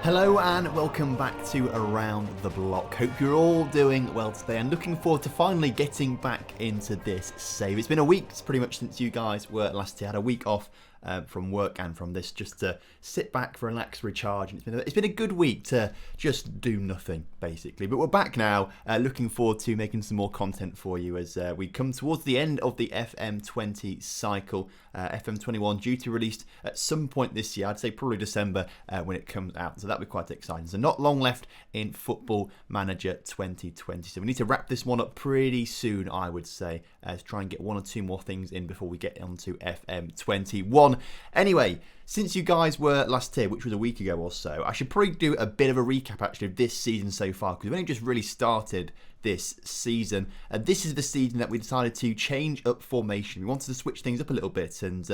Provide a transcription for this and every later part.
Hello and welcome back to Around the Block. Hope you're all doing well today and looking forward to finally getting back into this save. It's been a week pretty much since you guys were last here. I had a week off from work and from this just to sit back, relax, recharge. And it's been a good week to just do nothing basically. But we're back now, looking forward to making some more content for you as we come towards the end of the FM20 cycle. FM21 due to release at some point this year. I'd say probably December when it comes out. So that'll be quite exciting. So not long left in Football Manager 2020. So we need to wrap this one up pretty soon, I would say, to try and get one or two more things in before we get onto FM21. Anyway, since you guys were last here, which was a week ago or so, I should probably do a bit of a recap actually of this season so far, because we've only just really started this season. This is the season that we decided to change up formation. We wanted to switch things up a little bit, and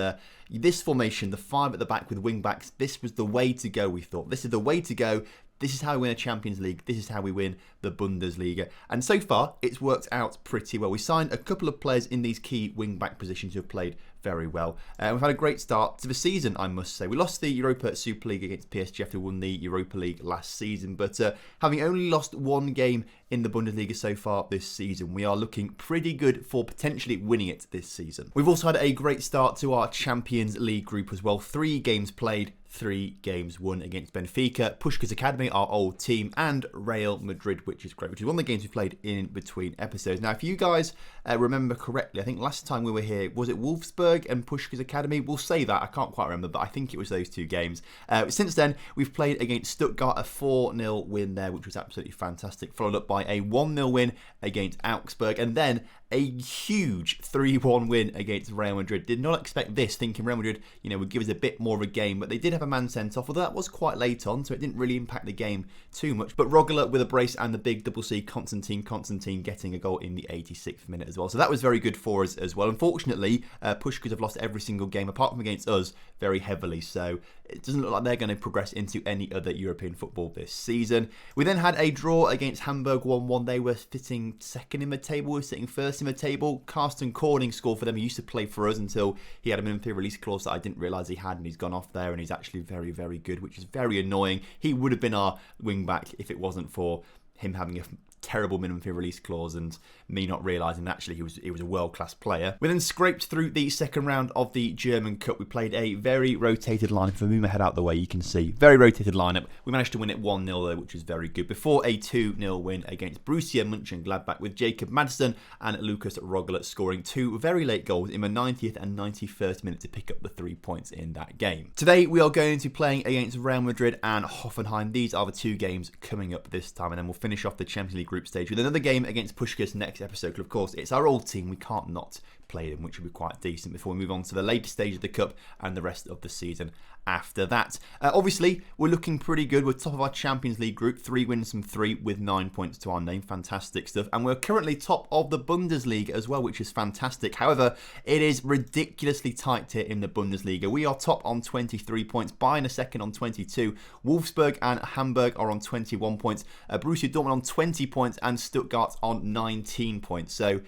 this formation, the five at the back with wing backs, this was the way to go, we thought. This is the way to go. This is how we win a Champions League. This is how we win the Bundesliga. And so far, it's worked out pretty well. We signed a couple of players in these key wing-back positions who have played very well. We've had a great start to the season, I must say. We lost the Europa Super League against PSG after we won the Europa League last season. But having only lost one game in the Bundesliga so far this season, we are looking pretty good for potentially winning it this season. We've also had a great start to our Champions League group as well. 3 games played, 3 games won against Benfica, Puskás Academy, our old team, and Real Madrid, which is great, which is one of the games we played in between episodes. Now, if you guys remember correctly, I think last time we were here, was it Wolfsburg and Puskás Academy? We'll say that, I can't quite remember, but I think it was those 2 games. Since then, we've played against Stuttgart, a 4-0 win there, which was absolutely fantastic, followed up by a 1-0 win against Augsburg, and then a huge 3-1 win against Real Madrid. Did not expect this, thinking Real Madrid, would give us a bit more of a game, but they did have a man sent off, although that was quite late on, so it didn't really impact the game too much. But Rogala with a brace and the big double C, Constantine getting a goal in the 86th minute as well. So that was very good for us as well. Unfortunately, Puskás have lost every single game, apart from against us, very heavily. So it doesn't look like they're going to progress into any other European football this season. We then had a draw against Hamburg 1-1. They were sitting second in the table, we were sitting first in the table. Carsten Corning scored for them. He used to play for us until he had a minimum fee release clause that I didn't realise he had, and he's gone off there, and he's actually very, very good, which is very annoying. He would have been our wing back if it wasn't for him having a terrible minimum fee release clause and me not realising that actually he was a world-class player. We then scraped through the second round of the German Cup. We played a very rotated lineup. If I move my head out the way, you can see. Very rotated lineup. We managed to win it 1-0 though, which was very good, before a 2-0 win against Borussia Mönchengladbach with Jacob Madsen and Lucas Rogala scoring 2 very late goals in the 90th and 91st minute to pick up the 3 points in that game. Today we are going to be playing against Real Madrid and Hoffenheim. These are the 2 games coming up this time, and then we'll finish off the Champions League group stage with another game against Puskás next episode. Of course, it's our old team. We can't not play them, which will be quite decent before we move on to the later stage of the Cup and the rest of the season after that. Obviously, we're looking pretty good. We're top of our Champions League group, 3 wins from 3 with 9 points to our name. Fantastic stuff. And we're currently top of the Bundesliga as well, which is fantastic. However, it is ridiculously tight here in the Bundesliga. We are top on 23 points, Bayern a second on 22. Wolfsburg and Hamburg are on 21 points. Borussia Dortmund on 20 points and Stuttgart on 19 points. So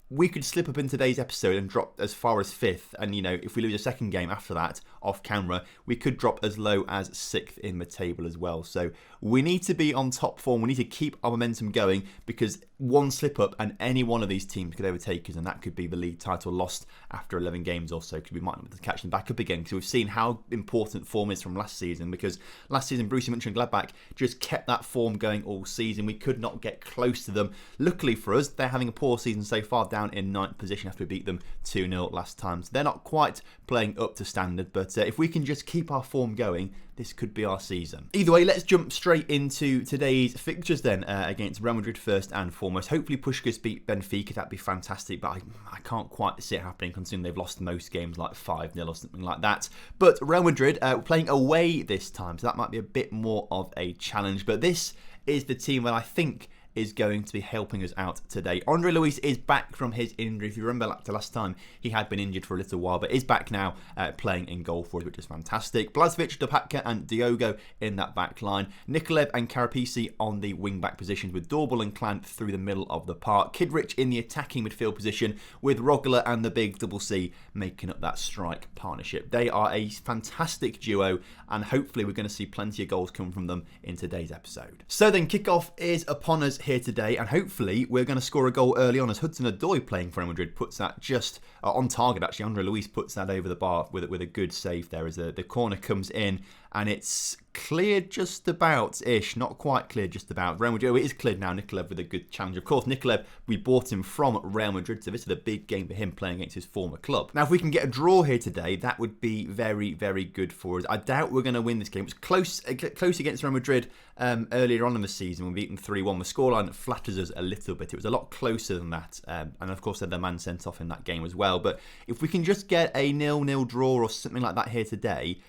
we could slip up in today's episode and drop as far as 5th. And, if we lose a second game after that, off camera, we could drop as low as 6th in the table as well. So we need to be on top form. We need to keep our momentum going, because one slip up and any one of these teams could overtake us, and that could be the league title lost after 11 games or so, because we might not be able to catch them back up again, because we've seen how important form is from last season, because last season Borussia Mönchengladbach just kept that form going all season. We could not get close to them. Luckily for us, they're having a poor season so far, down in 9th position after we beat them 2-0 last time. So they're not quite playing up to standard, but if we can just keep our form going, this could be our season. Either way, let's jump straight into today's fixtures then, against Real Madrid first and foremost. Hopefully Puskás beat Benfica, that'd be fantastic, but I can't quite see it happening considering they've lost most games like 5-0 or something like that. But Real Madrid, playing away this time, so that might be a bit more of a challenge, but this is the team that I think is going to be helping us out today. Andre Luis is back from his injury. If you remember last time, he had been injured for a little while, but is back now playing in goal for us, which is fantastic. Blažević, Dopatka and Diogo in that back line. Nikolev and Karapisi on the wing-back positions with Dorbel and Clant through the middle of the park. Kidrich in the attacking midfield position with Rogler and the big double C making up that strike partnership. They are a fantastic duo, and hopefully we're going to see plenty of goals come from them in today's episode. So then kickoff is upon us here today, and hopefully we're going to score a goal early on as Hudson-Odoi, playing for Real Madrid, puts that just on target. Actually, Andre Luis puts that over the bar with a good save there as the corner comes in, and it's cleared just about-ish, not quite cleared just about. Real Madrid, it is cleared now. Nikolev with a good challenge. Of course, Nikolev, we bought him from Real Madrid, so this is a big game for him playing against his former club. Now, if we can get a draw here today, that would be very, very good for us. I doubt we're going to win this game. It was close against Real Madrid earlier on in the season when we beat them 3-1. The scoreline flatters us a little bit. It was a lot closer than that. And of course, they had their man sent off in that game as well. But if we can just get a 0-0 draw or something like that here today,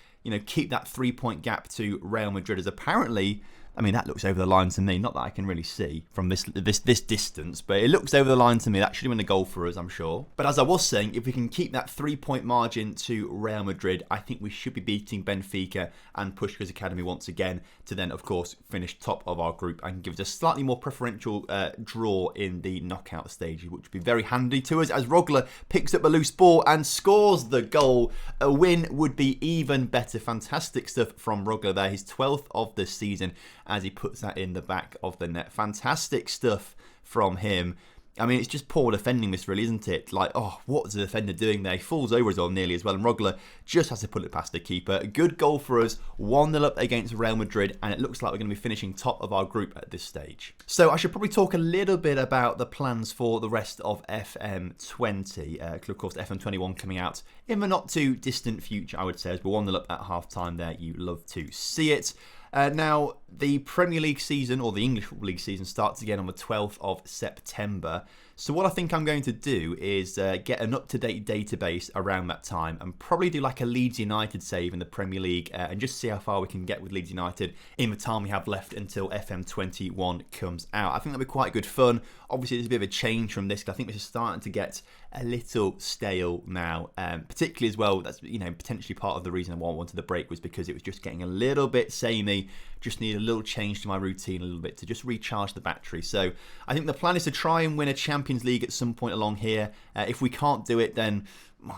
keep that 3-point gap to Real Madrid, as apparently, I mean, that looks over the line to me. Not that I can really see from this distance, but it looks over the line to me. That should have been a goal for us, I'm sure. But as I was saying, if we can keep that 3-point margin to Real Madrid, I think we should be beating Benfica and Puskás Academy once again to then, of course, finish top of our group and give us a slightly more preferential draw in the knockout stages, which would be very handy to us as Rogler picks up a loose ball and scores the goal. A win would be even better. Fantastic stuff from Rogler there. His 12th of the season, as he puts that in the back of the net. Fantastic stuff from him. I mean, it's just poor defending this, really, isn't it? Like, oh, what's the defender doing there? He falls over as well, nearly as well, and Rogler just has to put it past the keeper. A good goal for us, 1-0 up against Real Madrid, and it looks like we're going to be finishing top of our group at this stage. So I should probably talk a little bit about the plans for the rest of FM20. Of course, FM21 coming out in the not too distant future, I would say, as we're 1-0 up at half-time there. You love to see it. Now, the Premier League season, or the English Football League season, starts again on the 12th of September. So what I think I'm going to do is get an up-to-date database around that time and probably do like a Leeds United save in the Premier League and just see how far we can get with Leeds United in the time we have left until FM21 comes out. I think that'll be quite good fun. Obviously, there's a bit of a change from this, because I think this is starting to get a little stale now, particularly as well. That's potentially part of the reason I wanted the break, was because it was just getting a little bit samey. Just need a little change to my routine a little bit to just recharge the battery. So I think the plan is to try and win a Champions League at some point along here. If we can't do it, then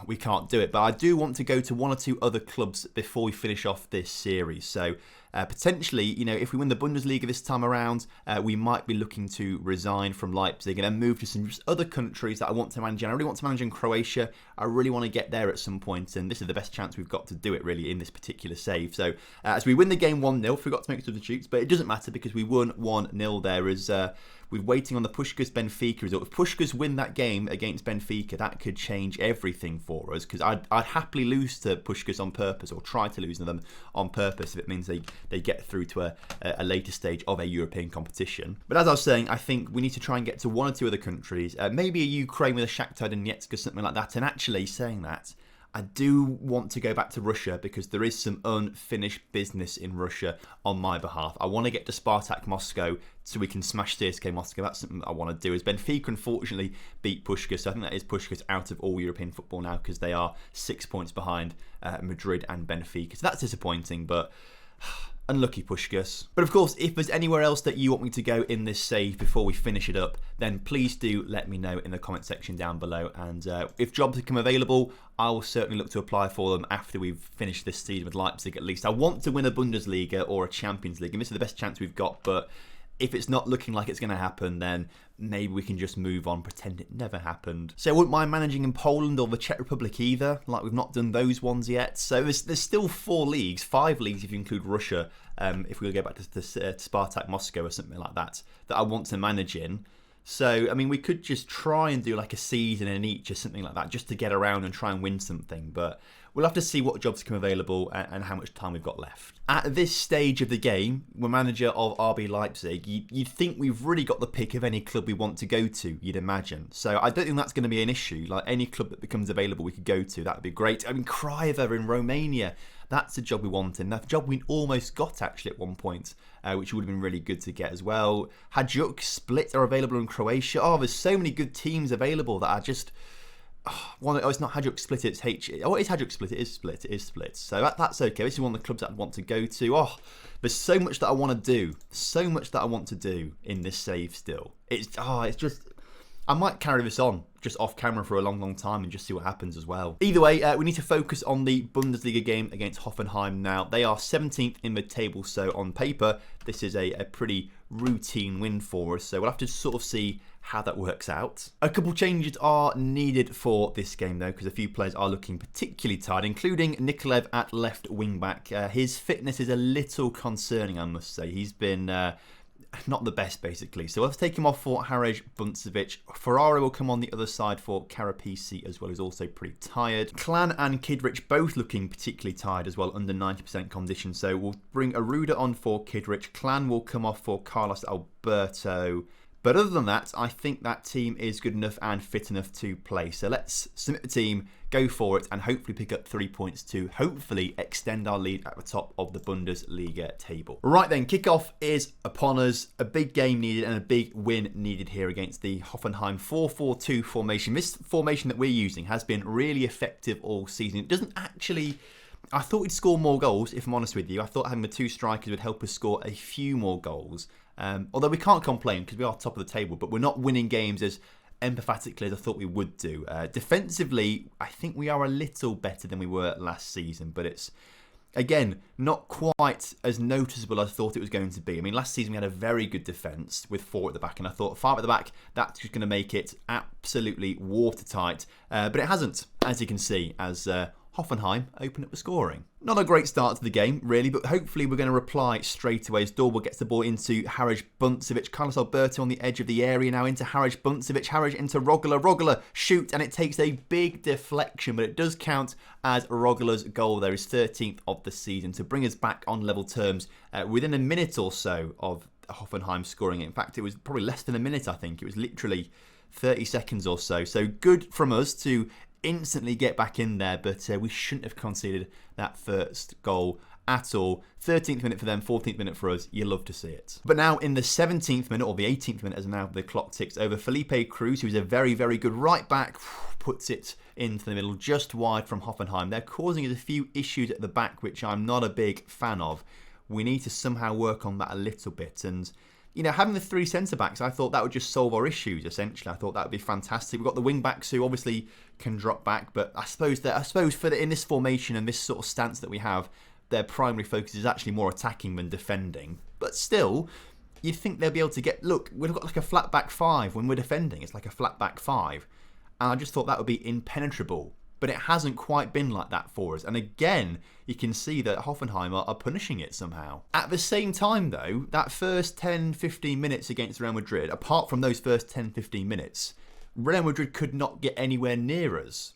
we can't do it. But I do want to go to one or two other clubs before we finish off this series. So potentially, if we win the Bundesliga this time around, we might be looking to resign from Leipzig and then move to some just other countries that I want to manage. And I really want to manage in Croatia. I really want to get there at some point, and this is the best chance we've got to do it, really, in this particular save. So as we win the game 1-0, forgot to make substitutes, but it doesn't matter because we won 1-0 there. As we're waiting on the Puskás Benfica result. If Puskás win that game against Benfica, that could change everything for us, because I'd happily lose to Puskás on purpose, or try to lose to them on purpose, if it means they get through to a later stage of a European competition. But as I was saying, I think we need to try and get to one or two other countries, maybe a Ukraine with a Shakhtar Donetsk or something like that. And actually, saying that, I do want to go back to Russia, because there is some unfinished business in Russia on my behalf. I want to get to Spartak Moscow so we can smash CSKA Moscow. That's something that I want to do. As Benfica unfortunately beat Puskás, so I think that is Puskás out of all European football now, because they are 6 points behind Madrid and Benfica. So that's disappointing, but unlucky Puskás. But of course, if there's anywhere else that you want me to go in this save before we finish it up, then please do let me know in the comment section down below. And if jobs become available, I will certainly look to apply for them after we've finished this season with Leipzig at least. I want to win a Bundesliga or a Champions League, and this is the best chance we've got, but if it's not looking like it's going to happen, then maybe we can just move on, pretend it never happened. So I wouldn't mind managing in Poland or the Czech Republic either, like we've not done those ones yet. So there's still 4 leagues, 5 leagues if you include Russia, if we go back to Spartak Moscow or something like that I want to manage in. So, I mean, we could just try and do like a season in each or something like that, just to get around and try and win something. But we'll have to see what jobs come available and how much time we've got left. At this stage of the game, we're manager of RB Leipzig. You'd think we've really got the pick of any club we want to go to, you'd imagine. So I don't think that's going to be an issue. Like, any club that becomes available we could go to, that would be great. I mean, Craiova in Romania. That's the job we wanted. That's the job we almost got actually at one point, which would have been really good to get as well. Hajduk Split are available in Croatia. Oh, there's so many good teams available that are just... Oh, it's not Hajduk Split, it's H... Oh, it is Hajduk Split, it is Split, it is Split. So that's okay. This is one of the clubs that I'd want to go to. Oh, there's so much that I want to do. So much that I want to do in this save still. It's just... I might carry this on just off camera for a long time and just see what happens as well. Either way, we need to focus on the Bundesliga game against Hoffenheim now. They are 17th in the table, so on paper, this is a pretty routine win for us. So we'll have to sort of see how that works out. A couple changes are needed for this game though, because a few players are looking particularly tired, including Nikolaev at left wing back. His fitness is a little concerning, I must say. He's been... not the best, basically. So let's take him off for Harej Buncevic. Ferrari will come on the other side for Karapisi as well, who's also pretty tired. Klan and Kidrich both looking particularly tired as well, under 90% condition. So we'll bring Aruda on for Kidrich. Klan will come off for Carlos Alberto. But other than that, I think that team is good enough and fit enough to play. So let's submit the team, go for it, and hopefully pick up 3 points to hopefully extend our lead at the top of the Bundesliga table. Right then, kickoff is upon us. A big game needed and a big win needed here against the Hoffenheim 4-4-2 formation. This formation that we're using has been really effective all season. It doesn't actually... I thought we'd score more goals, if I'm honest with you. I thought having the two strikers would help us score a few more goals. Although we can't complain because we are top of the table, but we're not winning games as empathetically as I thought we would do. Defensively, I think we are a little better than we were last season, but it's, again, not quite as noticeable as I thought it was going to be. I mean, last season we had a very good defence with 4 at the back, and I thought 5 at the back, that's just going to make it absolutely watertight. But it hasn't, as you can see, as... Hoffenheim open up the scoring. Not a great start to the game, really, but hopefully we're going to reply straight away as Dortmund gets the ball into Harej Buncevic. Carlos Alberto on the edge of the area now into Harej Buncevic. Harej into Rogler. Rogler shoot, and it takes a big deflection, but it does count as Rogler's goal. There is 13th of the season to bring us back on level terms within a minute or so of Hoffenheim scoring it. In fact, it was probably less than a minute, I think. It was literally 30 seconds or so. So good from us to instantly get back in there, but we shouldn't have conceded that first goal at all. 13th minute for them, 14th minute for us. You love to see it. But now in the 17th minute, or the 18th minute as now the clock ticks over, Felipe Cruz, who's a very, very good right back, puts it into the middle, just wide from Hoffenheim. They're causing us a few issues at the back, which I'm not a big fan of. We need to somehow work on that a little bit, and you know, having the 3 centre-backs, I thought that would just solve our issues, essentially. I thought that would be fantastic. We've got the wing-backs who obviously can drop back, but I suppose in this formation and this sort of stance that we have, their primary focus is actually more attacking than defending. But still, you'd think they'll be able to get... Look, we've got like a flat-back 5 when we're defending. It's like a flat-back 5. And I just thought that would be impenetrable. But it hasn't quite been like that for us. And again, you can see that Hoffenheim are punishing it somehow. At the same time, though, that first 10-15 minutes against Real Madrid, apart from those first 10-15 minutes, Real Madrid could not get anywhere near us.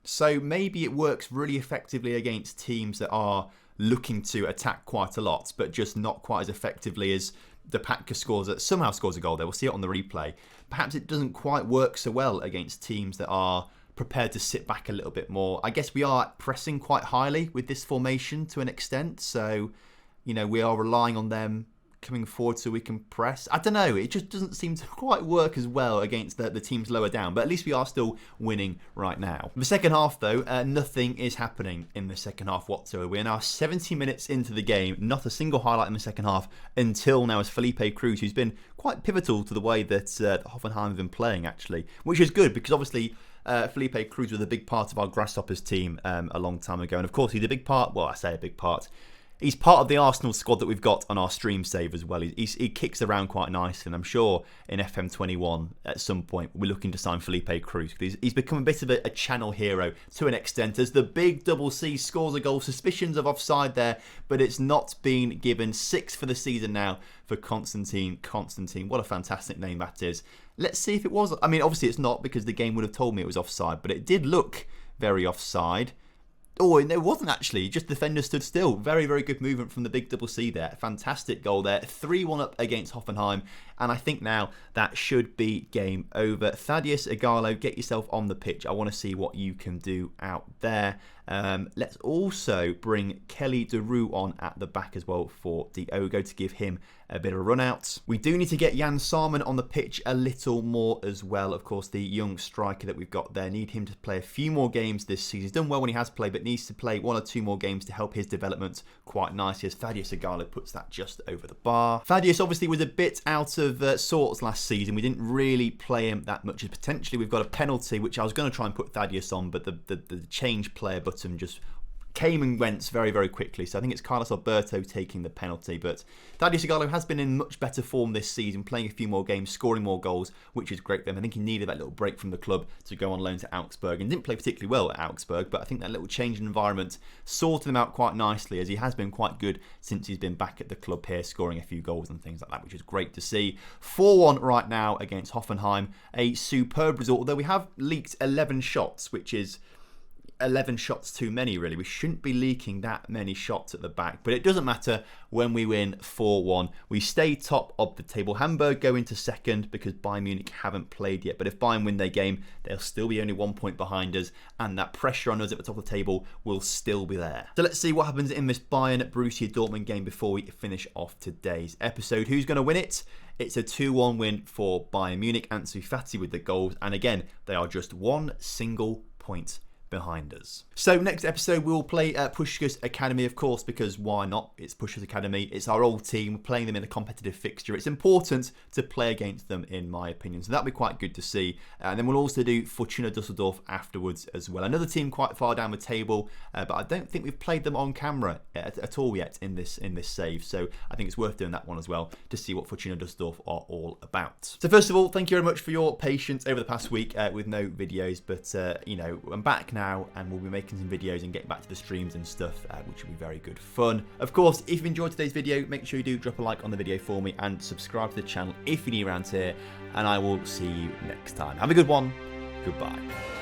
So maybe it works really effectively against teams that are looking to attack quite a lot, but just not quite as effectively as the Patka somehow scores a goal there. We'll see it on the replay. Perhaps it doesn't quite work so well against teams that are prepared to sit back a little bit more. I guess we are pressing quite highly with this formation to an extent, so you know, we are relying on them coming forward so we can press. I don't know, it just doesn't seem to quite work as well against the teams lower down, but at least we are still winning right now. The second half though, nothing is happening in the second half whatsoever. We are now 70 minutes into the game, not a single highlight in the second half until now as Felipe Cruz, who's been quite pivotal to the way that Hoffenheim have been playing actually, which is good because obviously Felipe Cruz was a big part of our Grasshoppers team a long time ago. And of course, he's a big part, well, I say a big part. He's part of the Arsenal squad that we've got on our stream save as well. He kicks around quite nicely. And I'm sure in FM21 at some point, we're looking to sign Felipe Cruz. He's become a bit of a channel hero to an extent as the big double C scores a goal. Suspicions of offside there, but it's not been given. 6 for the season now for Constantine. What a fantastic name that is. Let's see if it was. I mean, obviously it's not because the game would have told me it was offside, but it did look very offside. Oh, no, it wasn't actually. Just the defender stood still. Very, very good movement from the big double C there. Fantastic goal there. 3-1 up against Hoffenheim. And I think now that should be game over. Thaddeus Igalo, get yourself on the pitch. I want to see what you can do out there. Let's also bring Kelly DeRue on at the back as well for Diogo to give him a bit of a run out. We do need to get Jan Sarman on the pitch a little more as well. Of course, the young striker that we've got there, need him to play a few more games this season. He's done well when he has played, but needs to play 1 or 2 more games to help his development quite nicely, as Thaddeus Igalo puts that just over the bar. Thaddeus obviously was a bit out of sorts last season. We didn't really play him that much, as potentially we've got a penalty, which I was going to try and put Thaddeus on, but the change player button just came and went very, very quickly. So I think it's Carlos Alberto taking the penalty. But Thaddeus Igalo has been in much better form this season, playing a few more games, scoring more goals, which is great for him. I think he needed that little break from the club to go on loan to Augsburg, and didn't play particularly well at Augsburg, but I think that little change in environment sorted him out quite nicely, as he has been quite good since he's been back at the club here, scoring a few goals and things like that, which is great to see. 4-1 right now against Hoffenheim. A superb result, although we have leaked 11 shots, which is 11 shots too many, really. We shouldn't be leaking that many shots at the back, but it doesn't matter when we win 4-1. We stay top of the table. Hamburg go into second because Bayern Munich haven't played yet, but if Bayern win their game, they'll still be only 1 point behind us, and that pressure on us at the top of the table will still be there. So let's see what happens in this Bayern-Borussia Dortmund game before we finish off today's episode. Who's going to win it? It's a 2-1 win for Bayern Munich. Ansu Fati with the goals, and again, they are just 1 single point behind us. So next episode we'll play Puskás Academy, of course, because why not? It's Puskás Academy, it's our old team, we're playing them in a competitive fixture. It's important to play against them, in my opinion, so that'll be quite good to see. And then we'll also do Fortuna Düsseldorf afterwards as well. Another team quite far down the table, but I don't think we've played them on camera at all yet in this save, so I think it's worth doing that one as well to see what Fortuna Düsseldorf are all about. So first of all, thank you very much for your patience over the past week with no videos, but you know, I'm back now, and we'll be making some videos and getting back to the streams and stuff, which will be very good fun. Of course, if you enjoyed today's video, make sure you do drop a like on the video for me and subscribe to the channel if you're new around here, and I will see you next time. Have a good one. Goodbye.